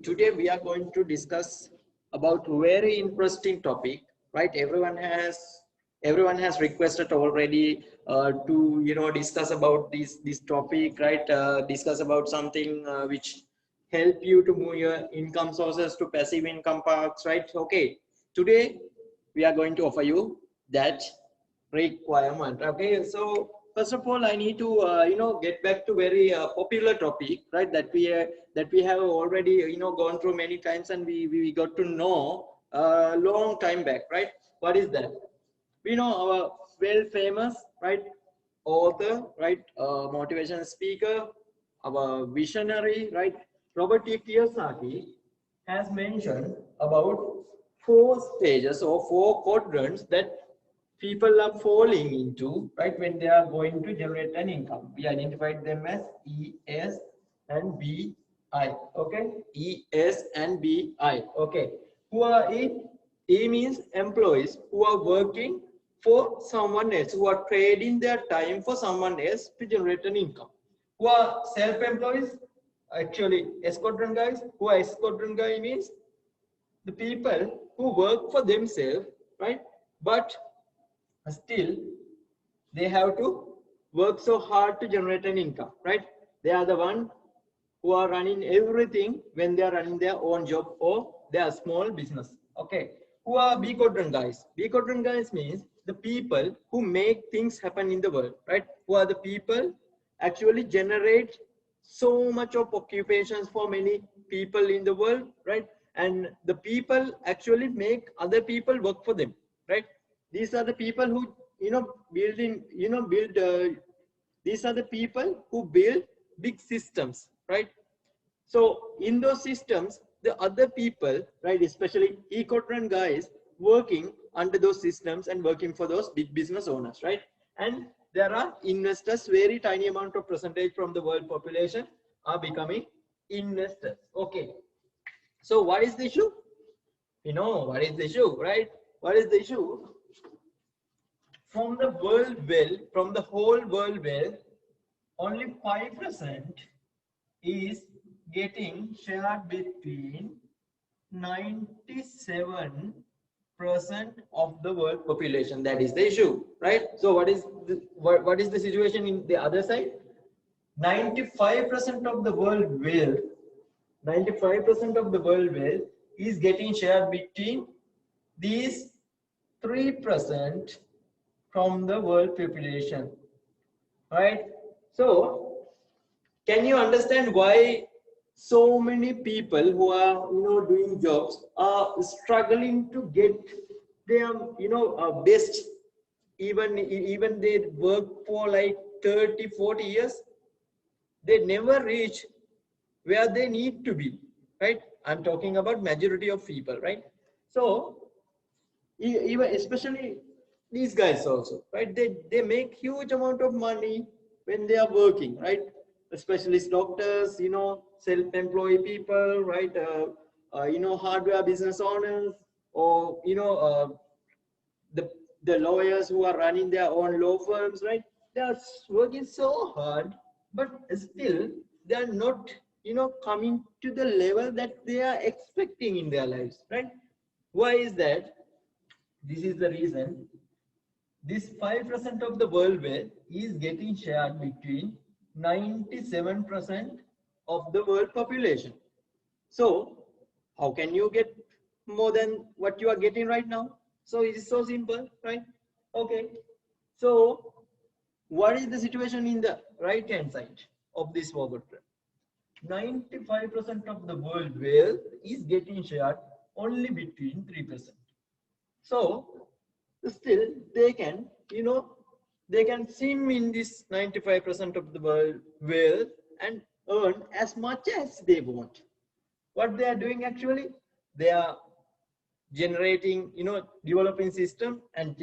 today we are going to discuss about very interesting topic, right? Everyone has requested already to discuss about this topic, right? Discuss about something which help you to move your income sources to passive income paths, right? Okay, today we are going to offer you that requirement. Okay, so first of all, I need to get back to very popular topic, right? That we have already gone through many times, and we got to know a long time back, right? What is that? We know our well famous, right, author, right, motivation speaker, our visionary, right, Robert T. Kiyosaki has mentioned about four stages or four quadrants that people are falling into, right, when they are going to generate an income. We identified them as E, S, and B, I. Okay, E, S, and B, I. Okay, who are it? E means employees who are working for someone else, who are trading their time for someone else to generate an income. Who are self-employees? Actually, escort guys. Who are escort guy means the people who work for themselves, right? But still they have to work so hard to generate an income, right? They are the one who are running everything when they are running their own job or their small business. Okay, who are B quadrant guys? B quadrant guys means the people who make things happen in the world, right? Who are the people actually generate so much of occupations for many people in the world, right? And the people actually make other people work for them, right? These are the people who build these are the people who build big systems, right? So in those systems, the other people, right, especially e-quadrant guys working under those systems and working for those big business owners, right? And there are investors, very tiny amount of percentage from the world population are becoming investors. Okay, so what is the issue? What is the issue, right? What is the issue? From the world wealth, from the whole world wealth, only 5% is getting shared between 97% of the world population. That is the issue, right? So what is the situation in the other side? 95% of the world wealth, 95% of the world wealth is getting shared between these 3% from the world population, right? So can you understand why so many people who are doing jobs are struggling to get their best, even they work for like 30-40 years, they never reach where they need to be, right? I'm talking about majority of people, right? So even especially these guys also, right, they make huge amount of money when they are working, right? Especially doctors, self-employed people, right? Hardware business owners, or the the lawyers who are running their own law firms, right? They are working so hard, but still they are not coming to the level that they are expecting in their lives, right? Why is that? This is the reason. This 5% of the world wealth is getting shared between 97% of the world population. So how can you get more than what you are getting right now? So it is so simple, right? Okay. So what is the situation in the right hand side of this quadrant? 95% of the world wealth is getting shared only between 3%. So still they can they can swim in this 95% of the world wealth and earn as much as they want. What they are doing actually, they are generating developing system and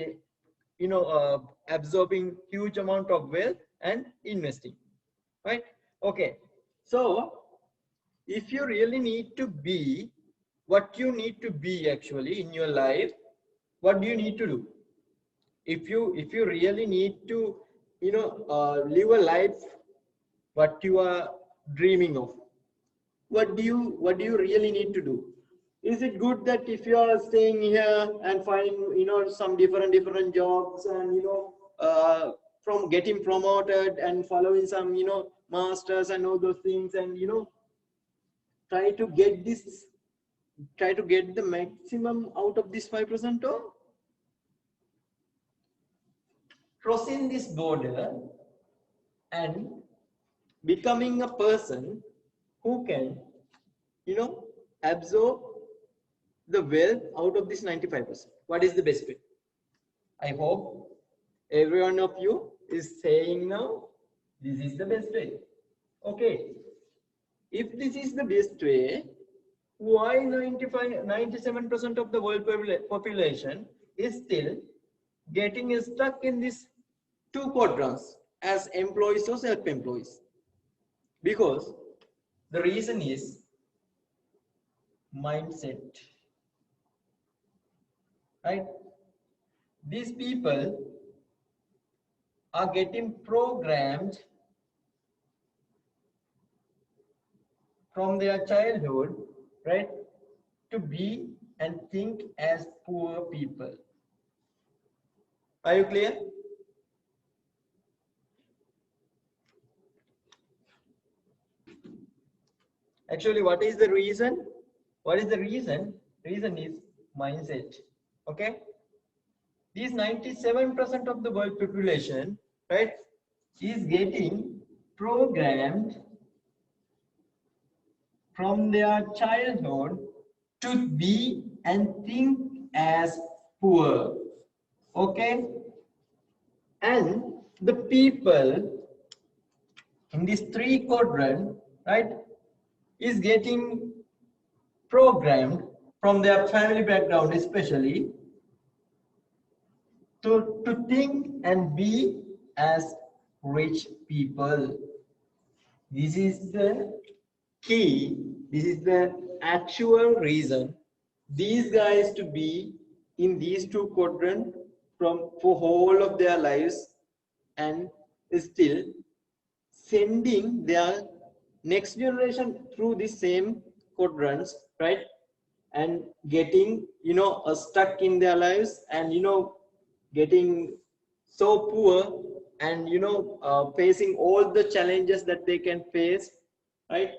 absorbing huge amount of wealth and investing, right? Okay, so if you really need to be what you need to be actually in your life, what do you need to do? If you really need to live a life what you are dreaming of, what do you really need to do? Is it good that if you are staying here and finding, you know, some different jobs and, you know, from getting promoted and following some, you know, masters and all those things, and, you know, try to get the maximum out of this 5%, or crossing this border and becoming a person who can, you know, absorb the wealth out of this 95%? What is the best way? I hope every one of you is saying now, this is the best way. Okay. If this is the best way, why 97% of the world population is still getting stuck in these two quadrants as employees or self-employees? Because the reason is mindset, right? These people are getting programmed from their childhood, right, to be and think as poor people. Are you clear? Actually, what is the reason? What is the reason? Reason is mindset. Okay. These 97% of the world population, right, is getting programmed from their childhood to be and think as poor. Okay. And the people in this three quadrant, right, is getting programmed from their family background, especially to think and be as rich people. This is the key. This is the actual reason these guys to be in these two quadrants for whole of their lives, and still sending their next generation through the same quadrants, right? And getting, you know, stuck in their lives, and, you know, getting so poor, and, you know, facing all the challenges that they can face, right?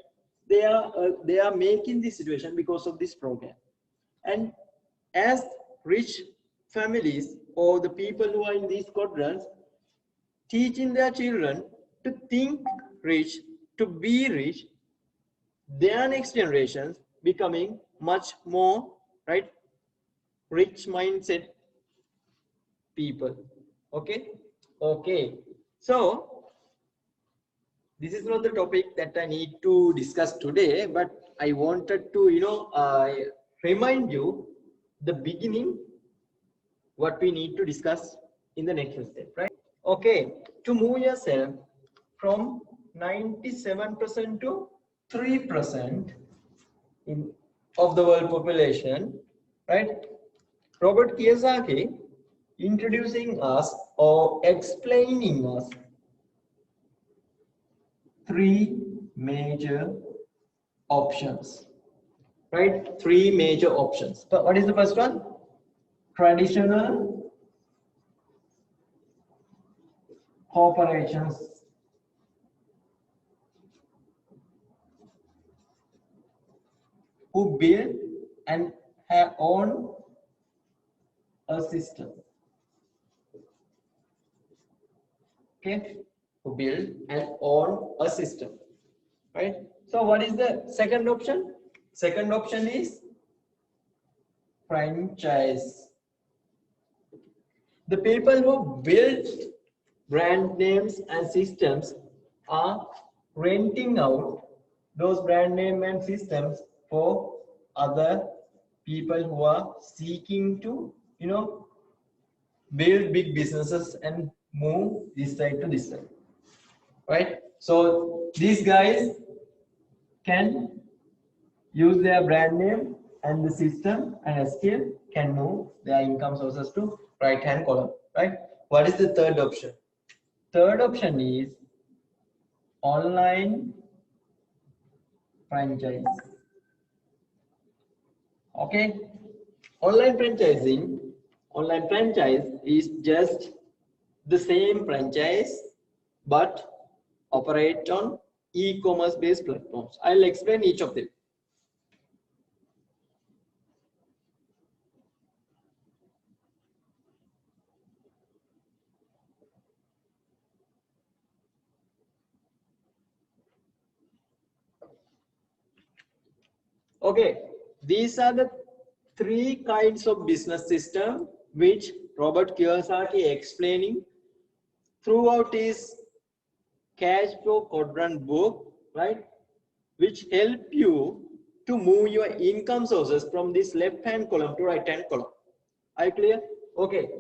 They are making this situation because of this program. And as rich families or the people who are in these quadrants teaching their children to think rich, to be rich, their next generations becoming much more, right, rich mindset people. Okay. Okay. So this is not the topic that I need to discuss today, but I wanted to, you know, remind you the beginning, what we need to discuss in the next step, right? Okay, to move yourself from 97% to 3% of the world population, right? Robert Kiyosaki introducing us or explaining us three major options, right? Three major options. So what is the first one? Traditional corporations. Who build and have own a system. Okay, who build and own a system, right? So what is the second option? Second option is franchise. The people who build brand names and systems are renting out those brand name and systems for other people who are seeking to, you know, build big businesses and move this side to this side, right? So these guys can use their brand name and the system, and still can move their income sources to right hand column, right? What is the third option? Third option is online franchise. Okay, online franchise is just the same franchise but operate on e-commerce based platforms. I'll explain each of them. Okay, these are the three kinds of business system which Robert Kiyosaki explaining throughout his cash flow quadrant book, right? Which help you to move your income sources from this left hand column to right hand column. Are you clear? Okay.